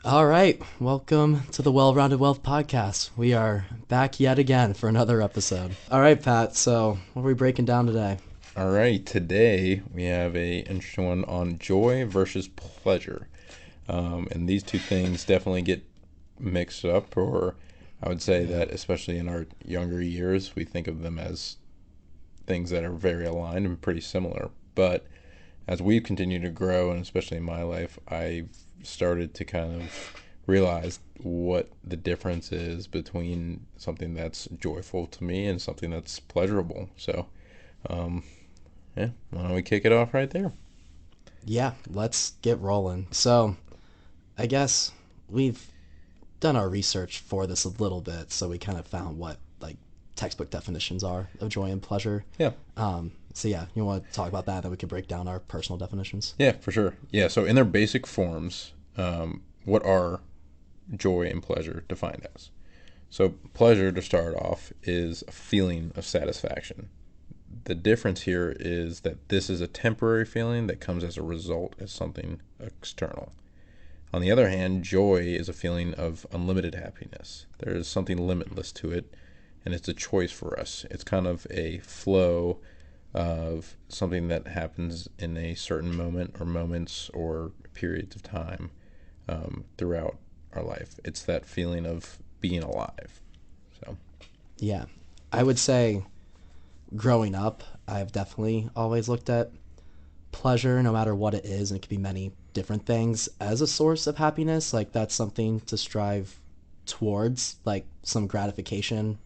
All right, welcome to the Well-Rounded Wealth Podcast. We are back yet again for another episode. All right, Pat. So, what are we breaking down today? All right, today we have a interesting one on joy versus pleasure, and these two things definitely get mixed up. Or I would say Yeah, that, especially in our younger years, we think of them as things that are very aligned and pretty similar. But as we've continued to grow, and especially in my life, I've started to kind of realize what the difference is between something that's joyful to me and something that's pleasurable. So, um, yeah, why don't we kick it off right there? yeah. Let's get rolling. So, I guess we've done our research for this a little bit, so we kind of found what like textbook definitions are of joy and pleasure. Yeah, So yeah, you want to talk about that, then we can break down our personal definitions. yeah, for sure. Yeah, so in their basic forms, what are joy and pleasure defined as? So, pleasure, to start off, is a feeling of satisfaction. The difference here is that this is a temporary feeling that comes as a result of something external. On the other hand, joy is a feeling of unlimited happiness. There is something limitless to it, and it's a choice for us. It's kind of a flow of something that happens in a certain moment or moments or periods of time throughout our life. It's that feeling of being alive. So, Yeah, I would say growing up, I've definitely always looked at pleasure, no matter what it is, and it could be many different things, as a source of happiness. Like that's something to strive towards, like some gratification,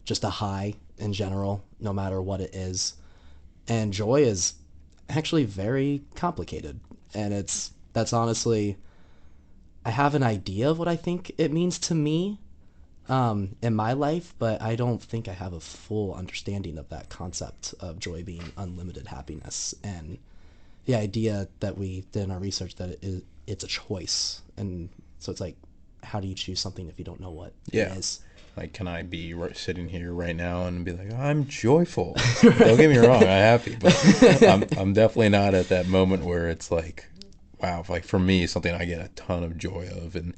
just a high in general, no matter what it is. And joy is actually very complicated, and that's honestly, I have an idea of what I think it means to me in my life, but I don't think I have a full understanding of that concept of joy being unlimited happiness, and the idea that we did in our research that it's a choice. And so it's like, how do you choose something if you don't know what it yeah, is? like, can I be sitting here right now and be like, I'm joyful? Don't get me wrong, I'm happy, but I'm definitely not at that moment where it's like, wow, like for me, something I get a ton of joy of, and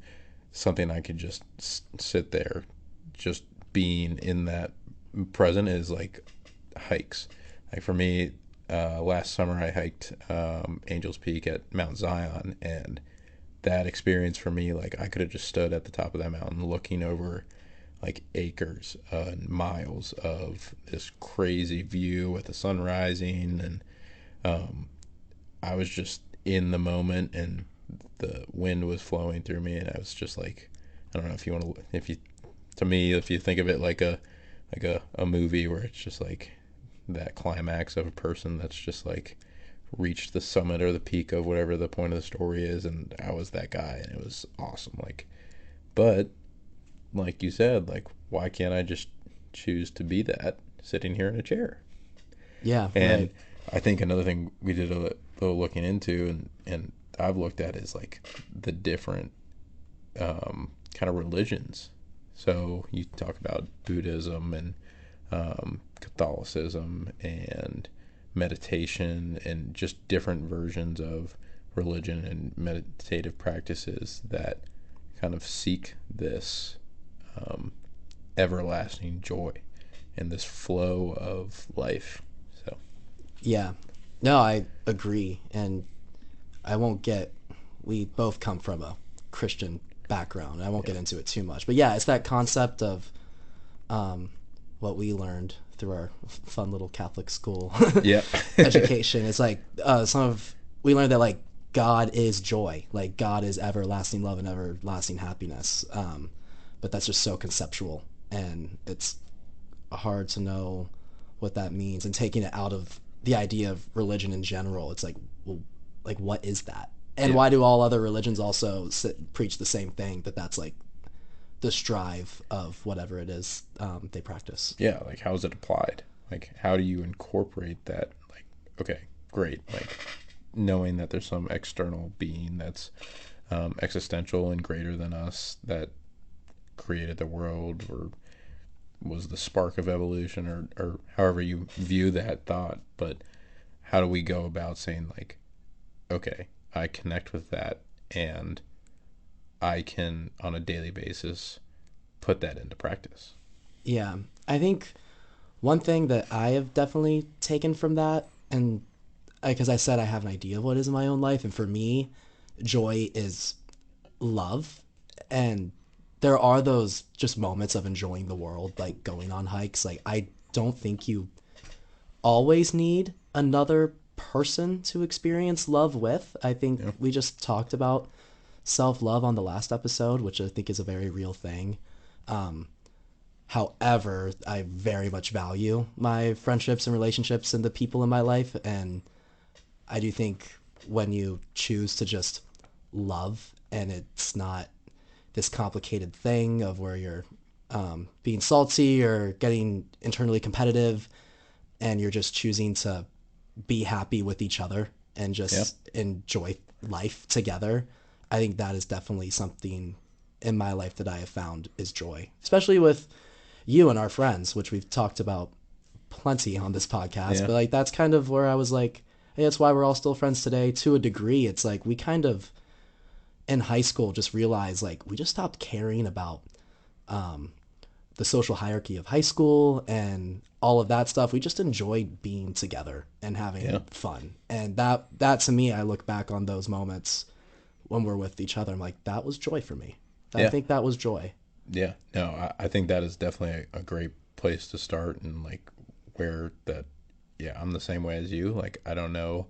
something I could just sit there, just being in that present is like hikes. Like for me, last summer I hiked Angel's Peak at Mount Zion, and that experience for me, like I could have just stood at the top of that mountain looking over like acres and miles of this crazy view with the sun rising, and I was just in the moment, and the wind was flowing through me, and I was just like, I don't know if you want to, if you, to me, if you think of it like a movie where it's just like that climax of a person that's just like reached the summit or the peak of whatever the point of the story is, and I was that guy, and it was awesome. Like, but like you said, like, why can't I just choose to be that sitting here in a chair? Yeah, And right. I think another thing we did a little looking into, and I've looked at, is like the different kind of religions. So you talk about Buddhism and Catholicism and meditation and just different versions of religion and meditative practices that kind of seek this um, everlasting joy and this flow of life. So, Yeah, no, I agree. And I won't get, we both come from a Christian background. I won't yeah. get into it too much, but yeah, it's that concept of what we learned through our fun little Catholic school Yeah. education. It's like some of, we learned that like God is joy, like God is everlasting love and everlasting happiness. But that's just so conceptual, and it's hard to know what that means. And taking it out of the idea of religion in general, it's like, well, like what is that? And Yeah. why do all other religions also preach the same thing? That that's like the strive of whatever it is they practice. Yeah. Like, how is it applied? Like, how do you incorporate that? Like, okay, great. Like, knowing that there's some external being that's existential and greater than us that created the world, or was the spark of evolution, or however you view that thought. But how do we go about saying, like, okay, I connect with that, and I can on a daily basis put that into practice. Yeah. I think one thing that I have definitely taken from that, and because I said I have an idea of what is in my own life, and for me, joy is love. And there are those just moments of enjoying the world, like going on hikes. Like, I don't think you always need another person to experience love with. I think Yeah. we just talked about self love on the last episode, which I think is a very real thing. However, I very much value my friendships and relationships and the people in my life. And I do think when you choose to just love and it's not this complicated thing of where you're being salty or getting internally competitive, and you're just choosing to be happy with each other and Yeah. just enjoy life together. I think that is definitely something in my life that I have found is joy, especially with you and our friends, which we've talked about plenty on this podcast. Yeah. But like, that's kind of where I was like, hey, that's why we're all still friends today to a degree. It's like we kind of in high school just realized like we just stopped caring about the social hierarchy of high school and all of that stuff. We just enjoyed being together and having Yeah. fun. And that to me, I look back on those moments when we're with each other. I'm like, that was joy for me. I Yeah. think that was joy. Yeah. No, I think that is definitely a great place to start, and like where that, yeah, I'm the same way as you. Like, I don't know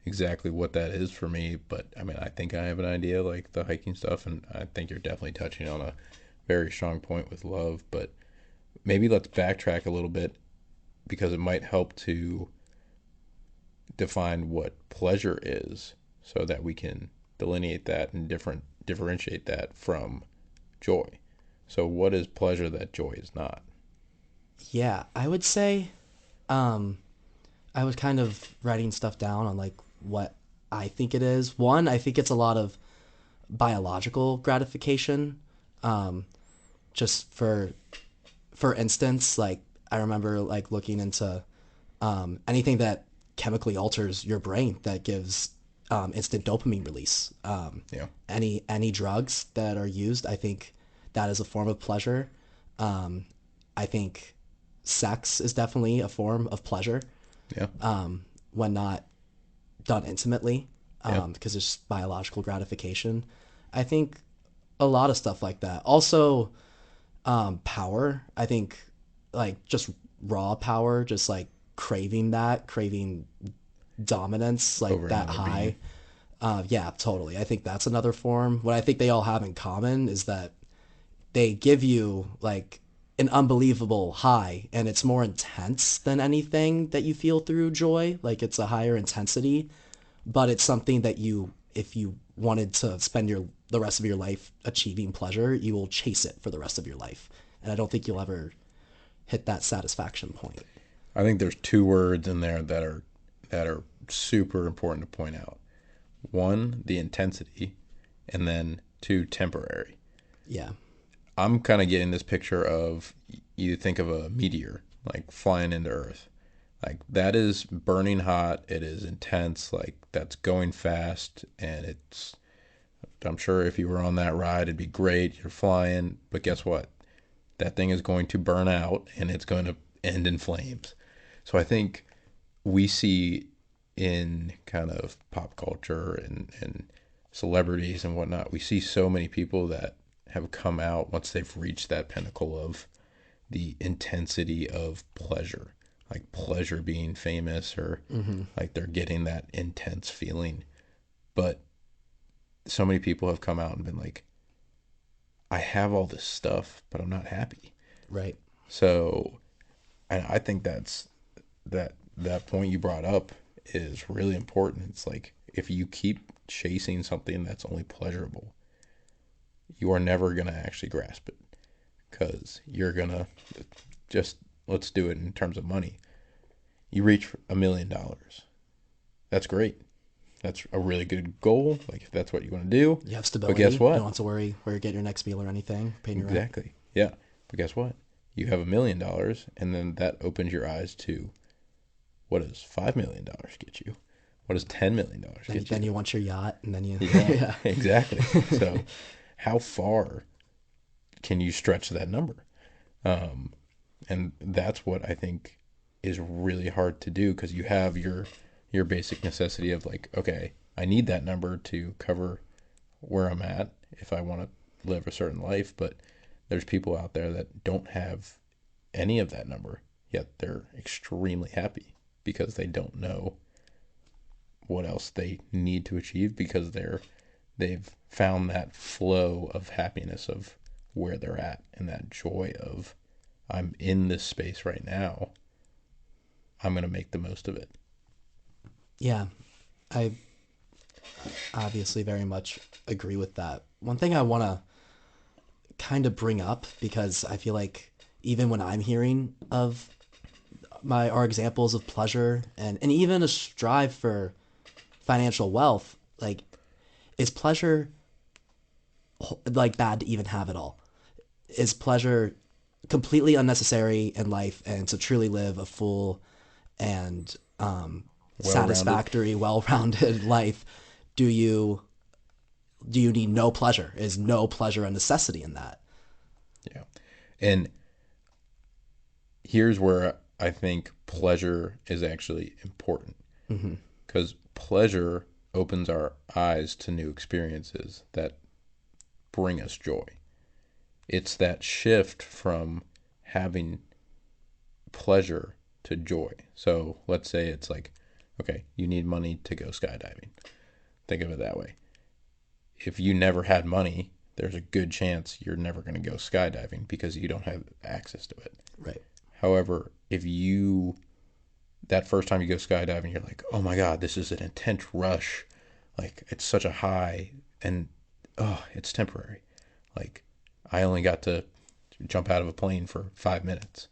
exactly what that is for me, but I mean, I think I have an idea, like the hiking stuff, and I think you're definitely touching on a very strong point with love. But maybe let's backtrack a little bit because it might help to define what pleasure is so that we can delineate that and differentiate that from joy. So what is pleasure that joy is not? Yeah, I would say um, I was kind of writing stuff down on like what I think it is. One, I think it's a lot of biological gratification. Um, just for instance, like I remember like looking into anything that chemically alters your brain that gives instant dopamine release. Yeah. Any drugs that are used, I think that is a form of pleasure. I think sex is definitely a form of pleasure Yeah. when not done intimately, Yeah. because it's biological gratification. I think a lot of stuff like that. Also, power. I think like just raw power, just like craving dominance, like Over that another being. high. Yeah, totally. I think that's another form. What I think they all have in common is that they give you like an unbelievable high, and it's more intense than anything that you feel through joy. Like it's a higher intensity, but it's something that you, if you wanted to spend your the rest of your life achieving pleasure, you will chase it for the rest of your life. And I don't think you'll ever hit that satisfaction point. I think there's two words in there that are super important to point out. One, the intensity, and then two, temporary. Yeah. I'm kind of getting this picture of, you think of a meteor like flying into Earth. Like that is burning hot. It is intense. Like that's going fast, and it's. I'm sure if you were on that ride, it'd be great. You're flying, but guess what? That thing is going to burn out, and it's going to end in flames. So I think we see in kind of pop culture and celebrities and whatnot, we see so many people that have come out once they've reached that pinnacle of the intensity of pleasure, like pleasure being famous, or like they're getting that intense feeling. But so many people have come out and been like, I have all this stuff, but I'm not happy. Right. So, and I think that point you brought up is really important. It's like if you keep chasing something that's only pleasurable, you are never going to actually grasp it, because you're going to just, let's do it in terms of money. You reach $1 million. That's great. That's a really good goal. Like if that's what you want to do. You have But guess stability. You don't what? have to worry where you get your next meal or anything, paying your rent. Exactly. Yeah. But guess what? You have $1 million, and then that opens your eyes to, what does $5 million get you? What does $10 million Then, get then you? you want your yacht, and then you, Yeah, yeah. exactly. So how far can you stretch that number? And that's what I think is really hard to do, because you have your basic necessity of like, okay, I need that number to cover where I'm at if I want to live a certain life, but there's people out there that don't have any of that number, yet they're extremely happy because they don't know what else they need to achieve, because they've found that flow of happiness of where they're at, and that joy of, I'm in this space right now, I'm going to make the most of it. Yeah, I obviously very much agree with that. One thing I want to kind of bring up, because I feel like even when I'm hearing of our examples of pleasure and even a strive for financial wealth, like, is pleasure like bad to even have it all? Is pleasure completely unnecessary in life, and to truly live a full and Well rounded. satisfactory, well-rounded life, do you need no pleasure? Is no pleasure a necessity in that? Yeah. And here's where I think pleasure is actually important, Mm-hmm. because pleasure opens our eyes to new experiences that bring us joy. It's that shift from having pleasure to joy. So let's say it's like, okay, you need money to go skydiving. Think of it that way. If you never had money, there's a good chance you're never going to go skydiving because you don't have access to it. Right. However, if you, that first time you go skydiving, you're like, oh my God, this is an intense rush. Like, it's such a high, and oh, it's temporary. Like, I only got to jump out of a plane for 5 minutes.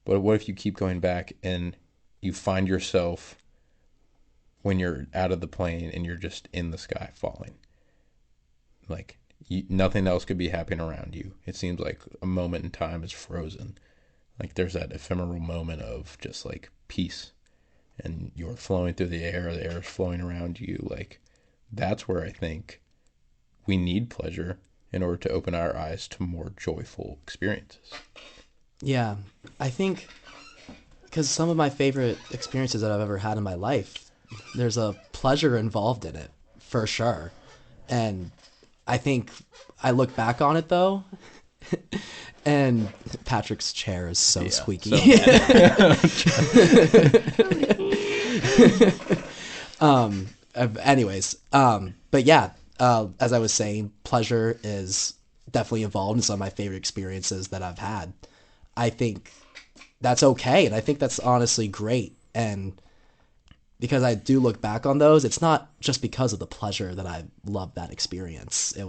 But what if you keep going back and you find yourself when you're out of the plane and you're just in the sky falling? Like, nothing else could be happening around you. It seems like a moment in time is frozen. Like, there's that ephemeral moment of just like peace, and you're flowing through the air is flowing around you. Like, that's where I think we need pleasure in order to open our eyes to more joyful experiences. Yeah, I think because some of my favorite experiences that I've ever had in my life, there's a pleasure involved in it for sure. And I think I look back on it though, and Patrick's chair is so Yeah. squeaky. So bad. Anyways, but yeah, as I was saying, pleasure is definitely involved in some of my favorite experiences that I've had. I think that's okay, and I think that's honestly great. And because I do look back on those, it's not just because of the pleasure that I loved that experience. Yeah.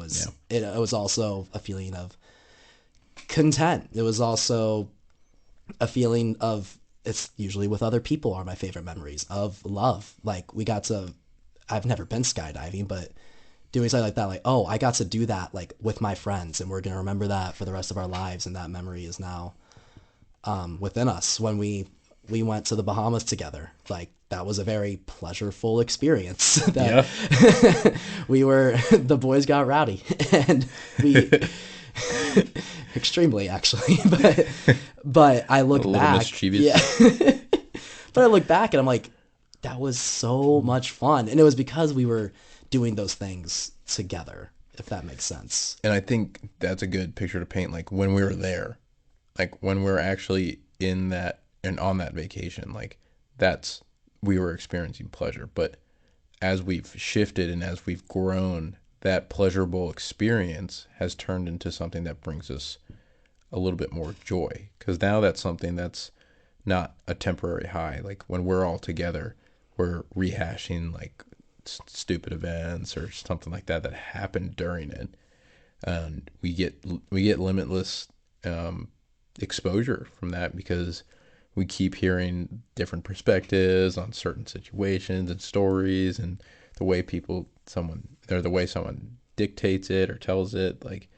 It was also a feeling of content. It was also a feeling of, it's usually with other people are my favorite memories of love. Like, we got to, I've never been skydiving, but doing something like that, like, oh, I got to do that like with my friends, and we're gonna remember that for the rest of our lives, and that memory is now within us. When we went to the Bahamas together, like, that was a very pleasureful experience. That Yeah. we were the boys got rowdy, and we extremely actually, but I A look little back, mischievous. yeah, but I look back and I'm like, that was so much fun, and it was because we were doing those things together, if that makes sense. And I think that's a good picture to paint. Like, when we were there, like when we are actually in that and on that vacation, like, that's, we were experiencing pleasure. But as we've shifted and as we've grown, that pleasurable experience has turned into something that brings us a little bit more joy, because now that's something that's not a temporary high. Like, when we're all together, we're rehashing like stupid events or something like that that happened during it, and we get limitless um, exposure from that, because we keep hearing different perspectives on certain situations and stories, and the way the way someone dictates it or tells it, like.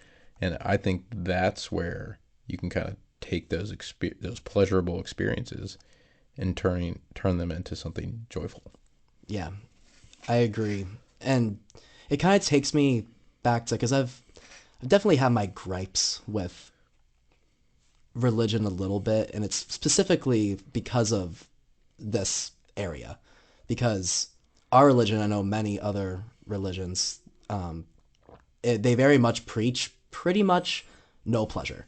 And I think that's where you can kind of take those pleasurable experiences and turn them into something joyful. Yeah, I agree. And it kind of takes me back to, because I definitely have my gripes with religion a little bit, and it's specifically because of this area. Because our religion, I know many other religions, they very much preach pretty much no pleasure,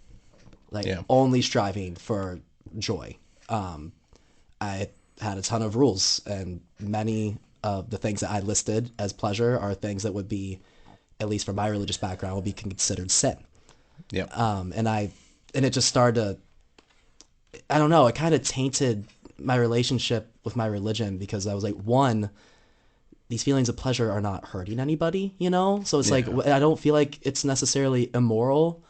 like Yeah. only striving for joy. I had a ton of rules, and many of the things that I listed as pleasure are things that would be, at least from my religious background, would be considered sin. Yeah. And it just started to, I don't know, it kind of tainted my relationship with my religion because I was like, one, these feelings of pleasure are not hurting anybody, you know? So it's like, Yeah. I don't feel like it's necessarily immoral.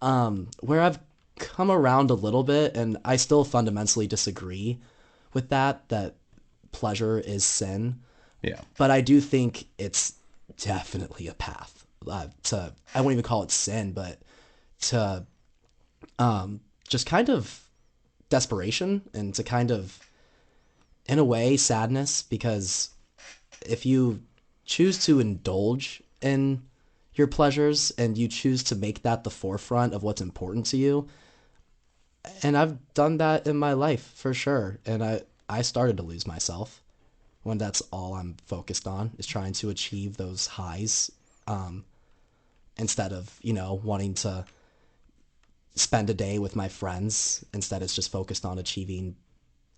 Where I've come around a little bit, and I still fundamentally disagree with that pleasure is sin, Yeah. but I do think it's definitely a path I won't even call it sin, but to just kind of desperation and to kind of, in a way, sadness, because if you choose to indulge in your pleasures and you choose to make that the forefront of what's important to you, and I've done that in my life for sure, and I started to lose myself when that's all I'm focused on is trying to achieve those highs, instead of, wanting to spend a day with my friends. Instead it's just focused on achieving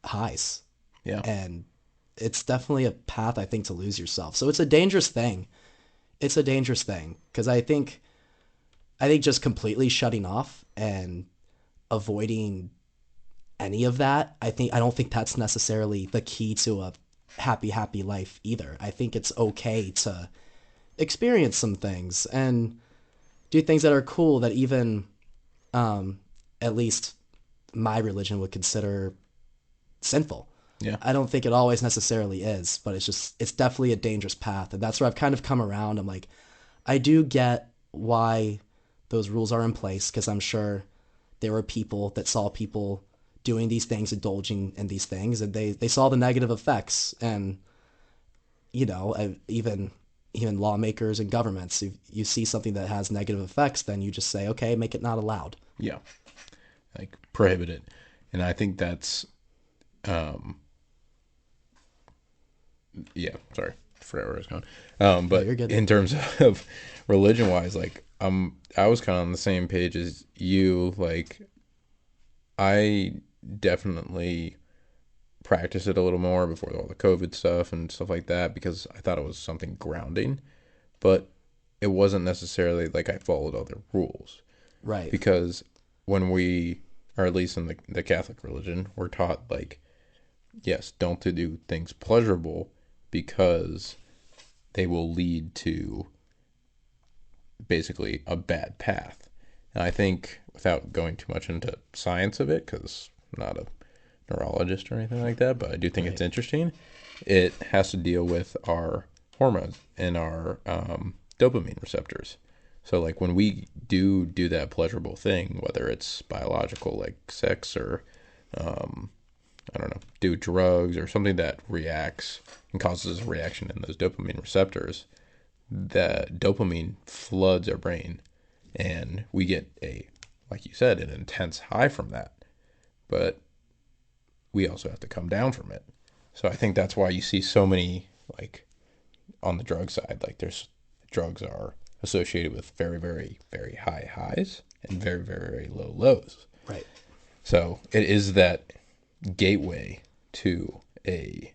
highs. Yeah. And it's definitely a path, I think, to lose yourself. So it's a dangerous thing. It's a dangerous thing because I think just completely shutting off and avoiding any of that, I don't think that's necessarily the key to a happy life either. I think it's okay to experience some things and do things that are cool that even, at least my religion would consider sinful. Yeah. I don't think it always necessarily is, but it's definitely a dangerous path. And that's where I've kind of come around. I'm like, I do get why those rules are in place because I'm sure there were people that saw people doing these things, indulging in these things, and they saw the negative effects. And, even lawmakers and governments, if you see something that has negative effects, then you just say, okay, make it not allowed. Yeah. Like prohibit it. And I think that's um yeah, sorry. I forgot where I was going. No, But you're good. in terms of religion wise, like I was kind of on the same page as you. Like I definitely practiced it a little more before all the COVID stuff and stuff like that because I thought it was something grounding, but it wasn't necessarily like I followed all the rules Right. because when we, or at least in the Catholic religion, we're taught like, yes, don't to do things pleasurable because they will lead to basically a bad path. And I think without going too much into science of it, because I'm not a neurologist or anything like that, but I do think it's Right. interesting. It has to deal with our hormones and our dopamine receptors. So, like when we do that pleasurable thing, whether it's biological like sex or I don't know, do drugs or something that reacts and causes a reaction in those dopamine receptors, that dopamine floods our brain and we get like you said, an intense high from that. But we also have to come down from it. So I think that's why you see so many like on the drug side, like there's drugs are associated with very, very, very high highs and very, very, very low lows. Right. So it is that gateway to a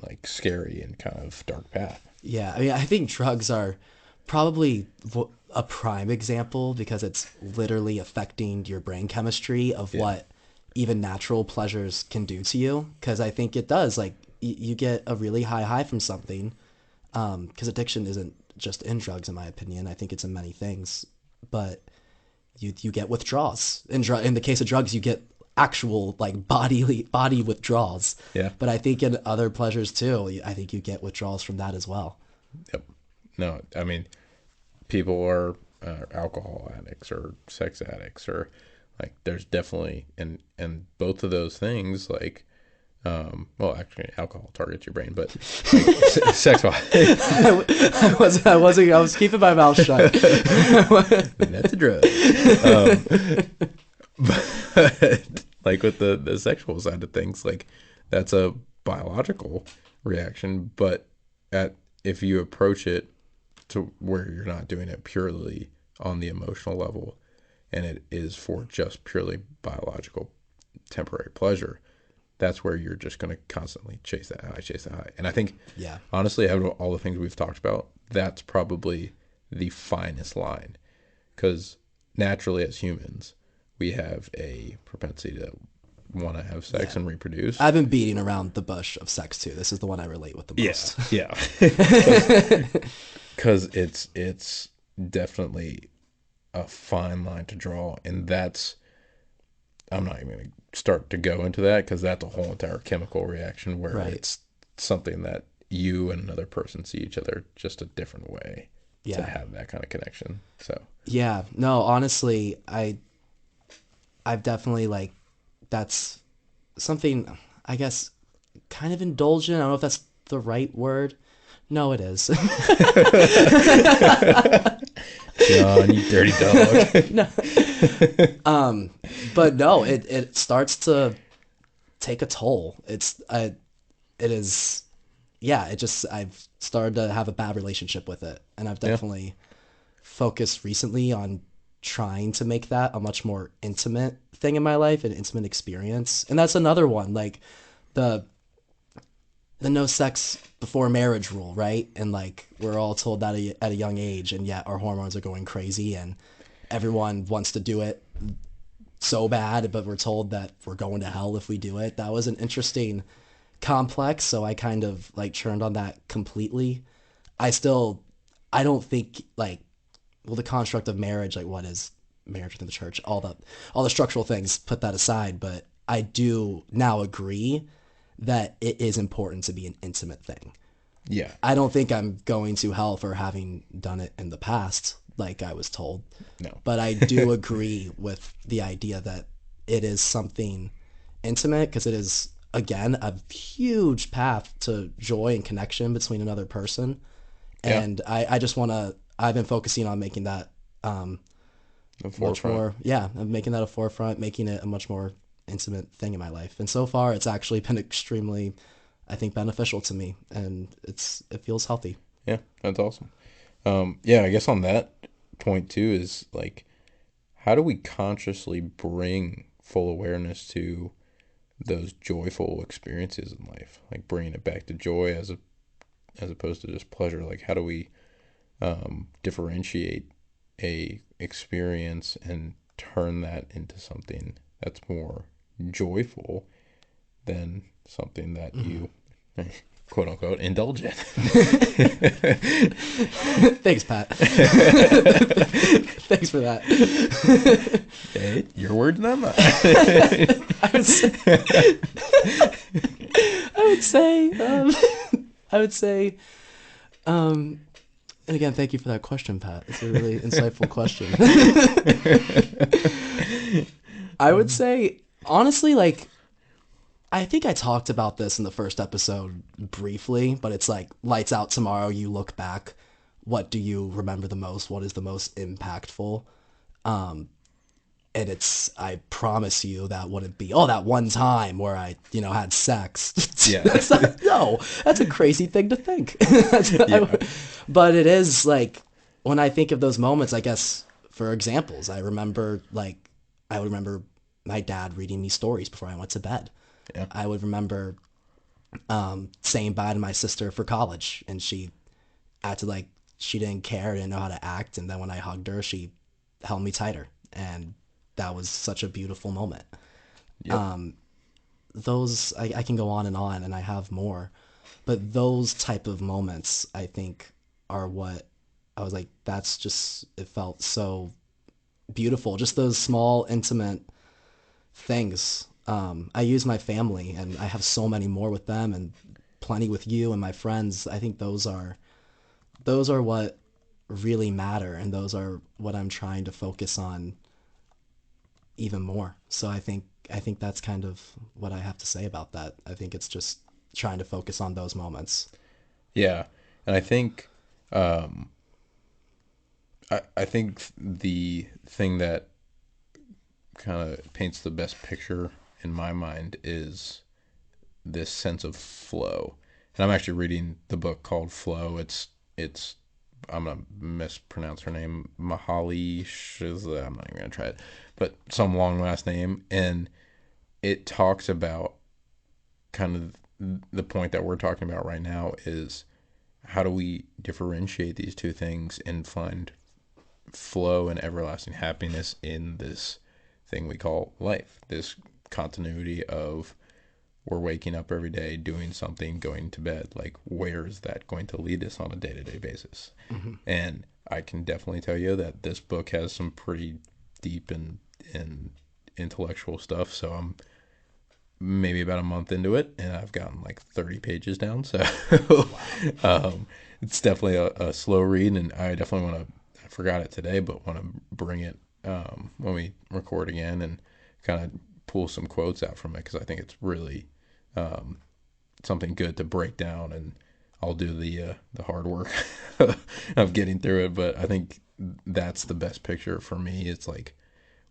like scary and kind of dark path. Yeah, I mean, I think drugs are probably a prime example because it's literally affecting your brain chemistry of Yeah. what even natural pleasures can do to you. Because I think it does. Like, you get a really high from something. Because addiction isn't just in drugs, in my opinion. I think it's in many things. But you get withdrawals. In the case of drugs, you get actual like body withdrawals. Yeah. But I think in other pleasures too, I think you get withdrawals from that as well. Yep. No, I mean, people are alcohol addicts or sex addicts or like there's definitely and both of those things like Well, actually, alcohol targets your brain, but like sex wise, I was keeping my mouth shut. that's a drug. Um, but like with the sexual side of things, like that's a biological reaction. But at if you approach it to where you're not doing it purely on the emotional level, and it is for just purely biological temporary pleasure, that's where you're just going to constantly chase that high. And I think, Yeah. honestly, out of all the things we've talked about, that's probably the finest line. Because naturally, as humans, we have a propensity to want to have sex Yeah. and reproduce. I've been beating around the bush of sex too. This is the one I relate with the Yeah, most. yeah. Because it's definitely a fine line to draw, and that's I'm not even going to start to go into that because that's a whole entire chemical reaction where Right. it's something that you and another person see each other just a different way to Yeah. have that kind of connection. So Yeah. No, honestly, I've definitely like that's something I guess kind of indulgent. I don't know if that's the right word. No, it is. John, you dirty dog. No. But no, it starts to take a toll. It is yeah, it just I've started to have a bad relationship with it, and I've Yeah, definitely focused recently on trying to make that a much more intimate thing in my life, an intimate experience. And that's another one, like the the no sex before marriage rule, right? And like we're all told that at a young age, and yet our hormones are going crazy, and everyone wants to do it so bad, but we're told that we're going to hell if we do it. That was an interesting complex, so I kind of like turned on that completely. I still, I don't think like, well, the construct of marriage, like what is marriage within the church, all the structural things, put that aside. But I do now agree that it is important to be an intimate thing. yeah, I don't think I'm going to hell for having done it in the past, like I was told. no, But I do agree with the idea that it is something intimate because it is, again, a huge path to joy and connection between another person. yeah, And I just want to, I've been focusing on making that the much forefront. more, yeah, I'm making that a forefront, making it a much more intimate thing in my life. And so far, it's actually been extremely, I think, beneficial to me. And it feels healthy. Yeah, that's awesome. Yeah, I guess on that point too is like, how do we consciously bring full awareness to those joyful experiences in life, like bringing it back to joy as opposed to just pleasure? Like, how do we differentiate a experience and turn that into something that's more joyful than something that Mm-hmm. you quote unquote indulge in? Thanks, Pat. Thanks for that. Hey, your words, not mine. I would say, I would say, I would say, um, and again, thank you for that question, Pat. It's a really insightful question. I would say, honestly, like, I think I talked about this in the first episode briefly, but it's like lights out tomorrow. You look back. What do you remember the most? What is the most impactful? And it's, I promise you that wouldn't be, oh, that one time where I, had sex. Yeah. That's not, no, that's a crazy thing to think. Yeah. But it is like, when I think of those moments, I guess, for examples, I remember like, I would remember my dad reading me stories before I went to bed. Yeah. I would remember saying bye to my sister for college, and she acted like she didn't care, didn't know how to act, and then when I hugged her, she held me tighter, and that was such a beautiful moment. Yep. Those I can go on, and I have more, but those type of moments I think are what I was like. That's just it felt so beautiful. Just those small intimate things. I use my family, and I have so many more with them, and plenty with you and my friends. I think those are what really matter, and those are what I'm trying to focus on even more. So I think that's kind of what I have to say about that. I think it's just trying to focus on those moments. Yeah, and I think I think the thing that kind of paints the best picture in my mind is this sense of flow. And I'm actually reading the book called Flow. It's I'm gonna mispronounce her name, Mahali Shizla. I'm not even gonna try it, but some long last name, and it talks about kind of the point that we're talking about right now is how do we differentiate these two things and find flow and everlasting happiness in this thing we call life, this continuity of we're waking up every day doing something, going to bed. Like, where is that going to lead us on a day to day basis? Hmm. And I can definitely tell you that this book has some pretty deep and intellectual stuff. So I'm maybe about a month into it, and I've gotten like 30 pages down. So Wow. um, it's definitely a slow read, and I definitely want to. I forgot it today, but want to bring it when we record again and kind of pull some quotes out from it because I think it's really um, something good to break down, and I'll do the hard work of getting through it. But I think that's the best picture for me. It's like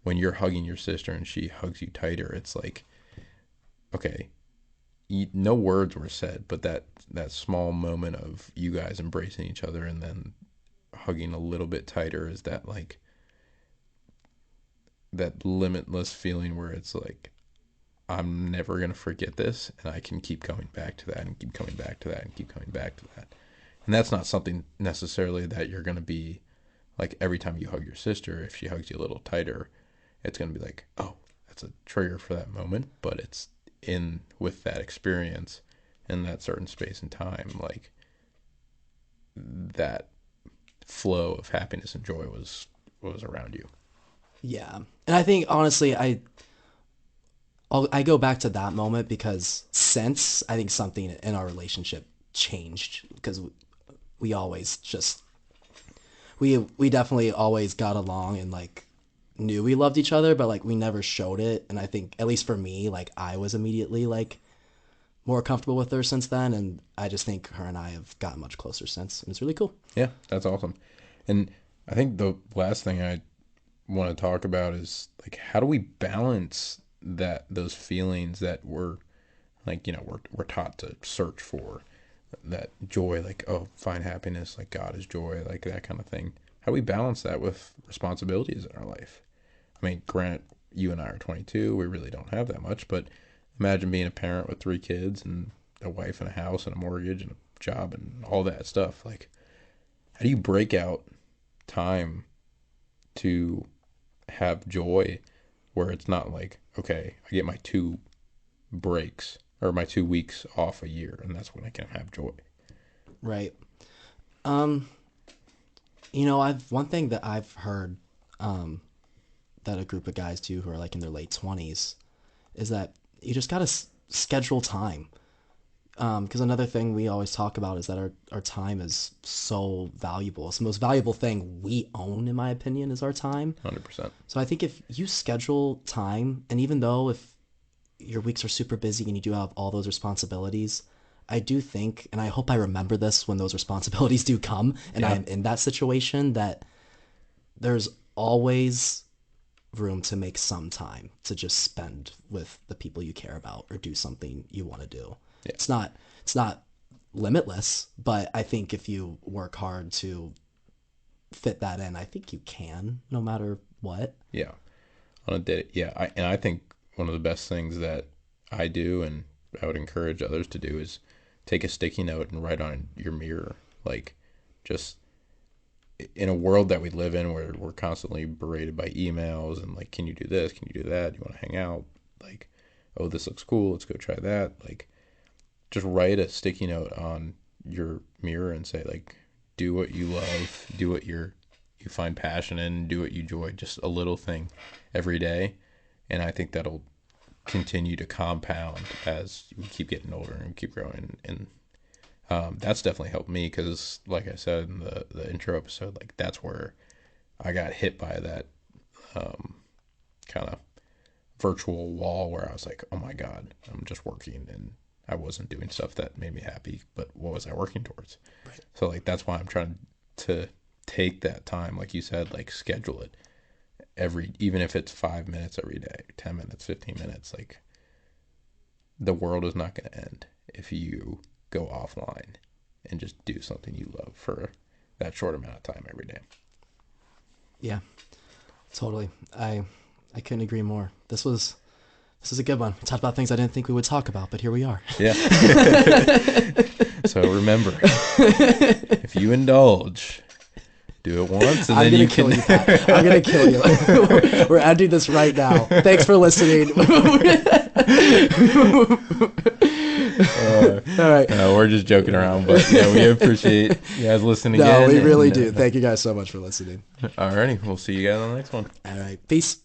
when you're hugging your sister and she hugs you tighter. It's like okay, no words were said, but that small moment of you guys embracing each other and then hugging a little bit tighter is that like that limitless feeling where it's like I'm never gonna forget this, and I can keep coming back to that and keep coming back to that and keep coming back to that. And that's not something necessarily that you're gonna be like every time you hug your sister. If she hugs you a little tighter, it's gonna be like, oh, that's a trigger for that moment. But it's in with that experience in that certain space and time, like that flow of happiness and joy was around you. Yeah. And I think honestly, I go back to that moment because since I think something in our relationship changed because we always just we definitely always got along and like knew we loved each other, but like we never showed it. And I think at least for me, like I was immediately like more comfortable with her since then, and I just think her and I have gotten much closer since, and it's really cool. Yeah, that's awesome. And I think the last thing I want to talk about is like how do we balance those feelings that we're like we're taught to search for that joy, like oh, find happiness, like God is joy, like that kind of thing. How do we balance that with responsibilities in our life? I mean, granted, you and I are 22, we really don't have that much, but imagine being a parent with 3 kids and a wife and a house and a mortgage and a job and all that stuff. Like, how do you break out time to have joy where it's not like, okay, I get my 2 breaks or my 2 weeks off a year and that's when I can have joy? Right. Um, I've one thing that I've heard that a group of guys do who are like in their late 20s is that you just gotta schedule time. Because another thing we always talk about is that our time is so valuable. It's the most valuable thing we own, in my opinion, is our time. 100%. So I think if you schedule time, and even though if your weeks are super busy and you do have all those responsibilities, I do think, and I hope I remember this when those responsibilities do come, and I Yeah. am in that situation, that there's always room to make some time to just spend with the people you care about or do something you want to do. Yeah. It's not limitless, but I think if you work hard to fit that in, I think you can no matter what. Yeah. On a day. Yeah. And I think one of the best things that I do and I would encourage others to do is take a sticky note and write on your mirror. Like, just in a world that we live in where we're constantly berated by emails and like, can you do this? Can you do that? Do you want to hang out? Like, oh, this looks cool. Let's go try that. Like, just write a sticky note on your mirror and say like, do what you love, do what you find passion in, do what you enjoy. Just a little thing every day, and I think that'll continue to compound as we keep getting older and keep growing. And that's definitely helped me because, like I said in the intro episode, like that's where I got hit by that kind of. virtual wall where I was like, oh my God, I'm just working and I wasn't doing stuff that made me happy, but what was I working towards? Right. So like that's why I'm trying to take that time, like you said, like schedule it even if it's 5 minutes every day, 10 minutes, 15 minutes, like the world is not going to end if you go offline and just do something you love for that short amount of time every day. Yeah, totally. I couldn't agree more. This is a good one. We talked about things I didn't think we would talk about, but here we are. Yeah. So remember, if you indulge, do it once and then you can. I'm gonna kill you. We're ending this right now. Thanks for listening. All right. We're just joking around, but yeah, we appreciate you guys listening. No, again. we really do. Thank you guys so much for listening. Alrighty, we'll see you guys on the next one. All right, peace.